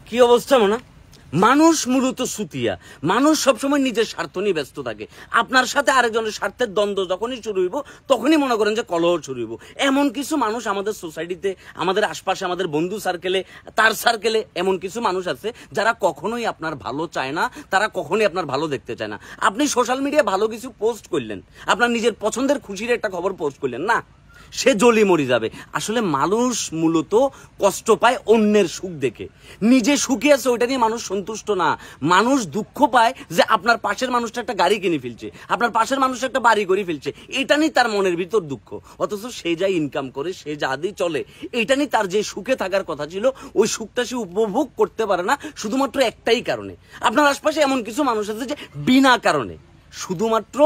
কি অবস্থা মনে মানুষ মূলত সুতিয়া মানুষ সবসময় নিজের স্বার্থ নিয়ে ব্যস্ত থাকে আপনার সাথে আরেকজনের স্বার্থের দ্বন্দ্ব যখনই শুরু হইব তখনই মনে করেন যে কলহ শুরু হইব এমন কিছু মানুষ আমাদের সোসাইটিতে আমাদের আশপাশে আমাদের বন্ধু সার্কেলে তার সার্কেলে এমন কিছু মানুষ আছে যারা কখনোই আপনার ভালো চায় না তারা কখনোই আপনার ভালো দেখতে চায় না আপনি সোশ্যাল মিডিয়ায় ভালো কিছু পোস্ট করলেন আপনার নিজের পছন্দের খুশির একটা খবর পোস্ট করলেন না সে জ্বলি মরি যাবে আসলে মানুষ মূলত কষ্ট পায় অন্যের সুখ দেখে নিজে সুখী আছে ওইটা নিয়ে মানুষ সন্তুষ্ট না মানুষ দুঃখ পায় যে আপনার পাশের মানুষটা একটা গাড়ি কিনে ফেলছে আপনার পাশের মানুষ একটা বাড়ি করে ফেলছে এটা নিয়ে তার মনের ভিতর দুঃখ অথচ সে যা ইনকাম করে সে যা দিয়ে চলে এটা নিয়ে তার যে সুখে থাকার কথা ছিল ওই সুখটা সে উপভোগ করতে পারে না শুধুমাত্র একটাই কারণে আপনার আশপাশে এমন কিছু মানুষ আছে যে বিনা কারণে শুধুমাত্র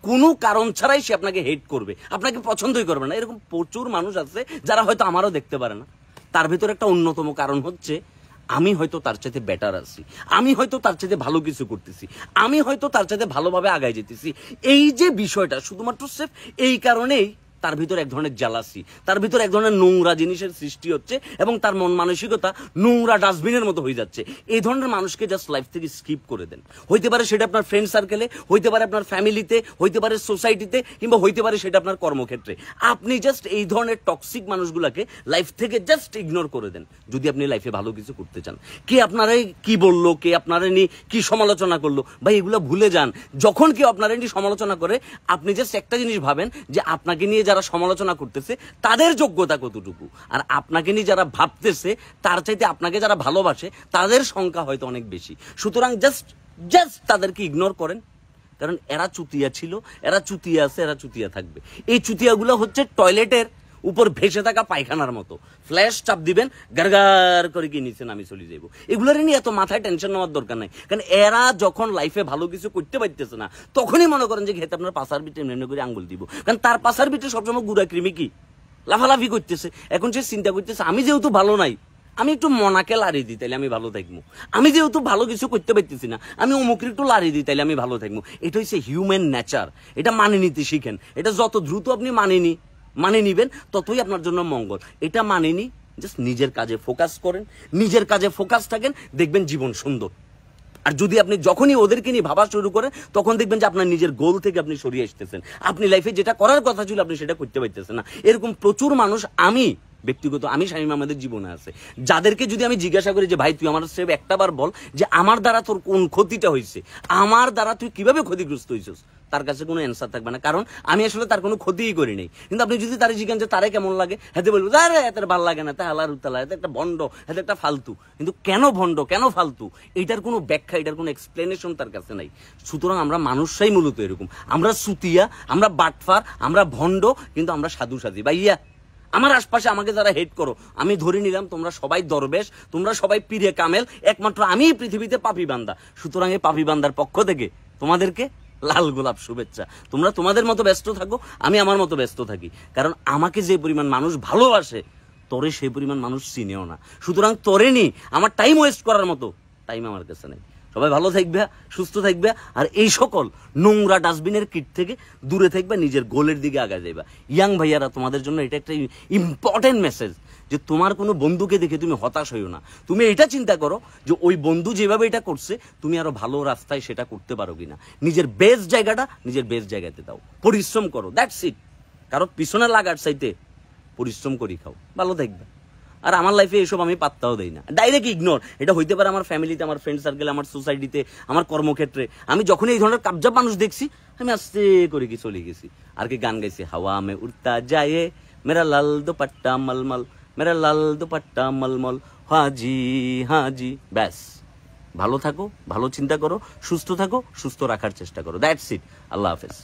কোনো কারণ ছাড়াই সে আপনাকে হেট করবে আপনাকে পছন্দই করবে না এরকম প্রচুর মানুষ আছে যারা হয়তো আমারও দেখতে পারে না তার ভিতরে একটা অন্যতম কারণ হচ্ছে আমি হয়তো তার চাইতে বেটার আছি আমি হয়তো তার চাইতে ভালো কিছু করতেছি আমি হয়তো তার চাইতে ভালোভাবে আগায় যেতেছি এই যে বিষয়টা শুধুমাত্র সেফ এই কারণেই তার ভিতর এক ধরনের জালাসি তার ভিতর এক ধরনের নোংরা জিনিসের সৃষ্টি হচ্ছে এবং তার মন মানসিকতা নোংরা ডাস্টবিনের মতো হয়ে যাচ্ছে এই ধরনের মানুষকে জাস্ট লাইফ থেকে স্কিপ করে দেন হইতে পারে সেটা আপনার ফ্রেন্ড সার্কেলে হইতে পারে আপনার ফ্যামিলিতে হইতে পারে সোসাইটিতে কিংবা হইতে পারে সেটা আপনার কর্মক্ষেত্রে আপনি জাস্ট এই ধরনের টক্সিক মানুষগুলোকে লাইফ থেকে জাস্ট ইগনোর করে দেন যদি আপনি লাইফে ভালো কিছু করতে চান কে আপনারাই কি বললো কে আপনারা নিয়ে কি সমালোচনা করলো ভাই এগুলো ভুলে যান যখন কেউ আপনারা নিয়ে সমালোচনা করে আপনি জাস্ট একটা জিনিস ভাবেন যে আপনাকে নিয়ে যারা সমালোচনা করতেছে তাদের যোগ্যতা কতটুকু আর আপনাকে নিয়ে যারা ভাবতেছে তার চাইতে আপনাকে যারা ভালোবাসে তাদের সংখ্যা হয়তো অনেক বেশি সুতরাং জাস্ট তাদেরকে ইগনোর করেন কারণ এরা চুতিয়া ছিল এরা চুতিয়া আছে এরা চুতিয়া থাকবে এই চুতিয়াগুলো হচ্ছে টয়লেটের উপর ভেসে থাকা পায়খানার মতো ফ্ল্যাশ চাপ দিবেন গারগার করে কি নিচে নামি চলে যাবো এগুলোর নিয়ে এত মাথায় টেনশন নেওয়ার দরকার নাই কারণ এরা যখন লাইফে ভালো কিছু করতে পারতেছে না তখনই মনে করেন যে ঘেতে আপনার পাশার বিটে এমনি করে আঙ্গুল দিব কারণ তার পাশার বিটে সবসময় গুড়া কৃমি কি লাফালাফি করতেছে এখন সে চিন্তা করতেছে আমি যেহেতু ভালো নাই আমি একটু মনাকে লাড়ি দিই তাইলে আমি ভালো থাকবো আমি যেহেতু ভালো কিছু করতে পারতেছি না আমি অমুকের একটু লাড়ি দিই তাইলে আমি ভালো থাকবো এটা হচ্ছে হিউম্যান নেচার এটা মানে নিতে শিখেন এটা যত দ্রুত আপনি মানে নিবেন ততই আপনার জন্য মঙ্গল এটা মানেনি জাস্ট নিজের কাজে ফোকাস করেন নিজের কাজে ফোকাস থাকেন দেখবেন জীবন সুন্দর আর যদি আপনি যখনই ওদেরকে নিয়ে ভাবা শুরু করেন তখন দেখবেন যে আপনার নিজের গোল থেকে আপনি সরিয়ে আসতেছেন আপনি লাইফে যেটা করার কথা ছিল আপনি সেটা করতে পারতেছেন না এরকম প্রচুর মানুষ ব্যক্তিগত আমি শামীম আমাদের জীবনে আছে যাদেরকে যদি আমি জিজ্ঞাসা করি যে ভাই তুই আমার সাথে একটাবার বল যে আমার দ্বারা তোর কোন ক্ষতিটা হয়েছে আমার দ্বারা তুই কিভাবে ক্ষতিগ্রস্ত হয়েছিস তার কাছে কোনো অ্যান্সার থাকবে না কারণ আমি আসলে তার কোনো ক্ষতিই করি নাই কিন্তু আপনি যদি তারে জিজ্ঞাসা যে তারে কেমন লাগে হাতে বলবো আরে এত ভালো লাগে না তা হালার উতালা এত একটা ভণ্ড এত একটা ফালতু কিন্তু কেন ভণ্ড কেন ফালতু এইটার কোনো ব্যাখ্যা এটার কোনো এক্সপ্লেনেশন তার কাছে নাই সুতরাং আমরা মানুষরাই মূলত এরকম আমরা সুতিয়া আমরা বাটফার আমরা ভণ্ড কিন্তু আমরা সাধু সাজি ভাইয়া আমার আশপাশে আমাকে যারা হেট করো আমি ধরে নিলাম তোমরা সবাই দরবেশ তোমরা সবাই পীরে কামেল একমাত্র আমি পৃথিবীতে পাপী বান্দা সুতরাং এই পাপী বান্দার পক্ষ থেকে তোমাদেরকে লাল গোলাপ শুভেচ্ছা তোমরা তোমাদের মতো ব্যস্ত থাকো আমি আমার মতো ব্যস্ত থাকি কারণ আমাকে যে পরিমাণ মানুষ ভালোবাসে তোরে সেই পরিমাণ মানুষ চিনেও না সুতরাং তোরে নি আমার টাইম ওয়েস্ট করার মতো টাইম আমার কাছে নেই সবাই ভালো থাকবে সুস্থ থাকবে আর এই সকল নোংরা ডাস্টবিনের কিট থেকে দূরে থাকবে নিজের গোলের দিকে আগে যাইবা ইয়াং ভাইয়ারা তোমাদের জন্য এটা একটা ইম্পর্টেন্ট মেসেজ যে তোমার কোনো বন্ধুকে দেখে তুমি হতাশ হইও না তুমি এটা চিন্তা করো যে ওই বন্ধু যেভাবে এটা করছে তুমি আরো ভালো রাস্তায় সেটা করতে পারো কিনা নিজের বেস্ট জায়গাটা নিজের বেস্ট জায়গাতে দাও পরিশ্রম করো দ্যাটস ইট কারো পিছনে লাগার চাইতে পরিশ্রম করি খাও ভালো থাকবে আর আমার লাইফে এসব আমি পাত্তাও দেই না ডাইরেক্ট ইগনোর এটা হইতে পারে আমার ফ্যামিলিতে আমার ফ্রেন্ড সার্কেলে আমার সোসাইটিতে আমার কর্মক্ষেত্রে আমি যখন এই ধরনের কাবজা মানুষ দেখছি আমি আস্তে করে কি চলে গেছি আর কি গান গাইছি হাওয়া মে উড়তা যায় মেরা লাল দুপাট্টা মলমল মেরা লাল দুপাট্টা মলমল হাজি ব্যাস ভালো থাকো ভালো চিন্তা করো সুস্থ থাকো সুস্থ রাখার চেষ্টা করো দ্যাটস ইট আল্লাহ হাফেজ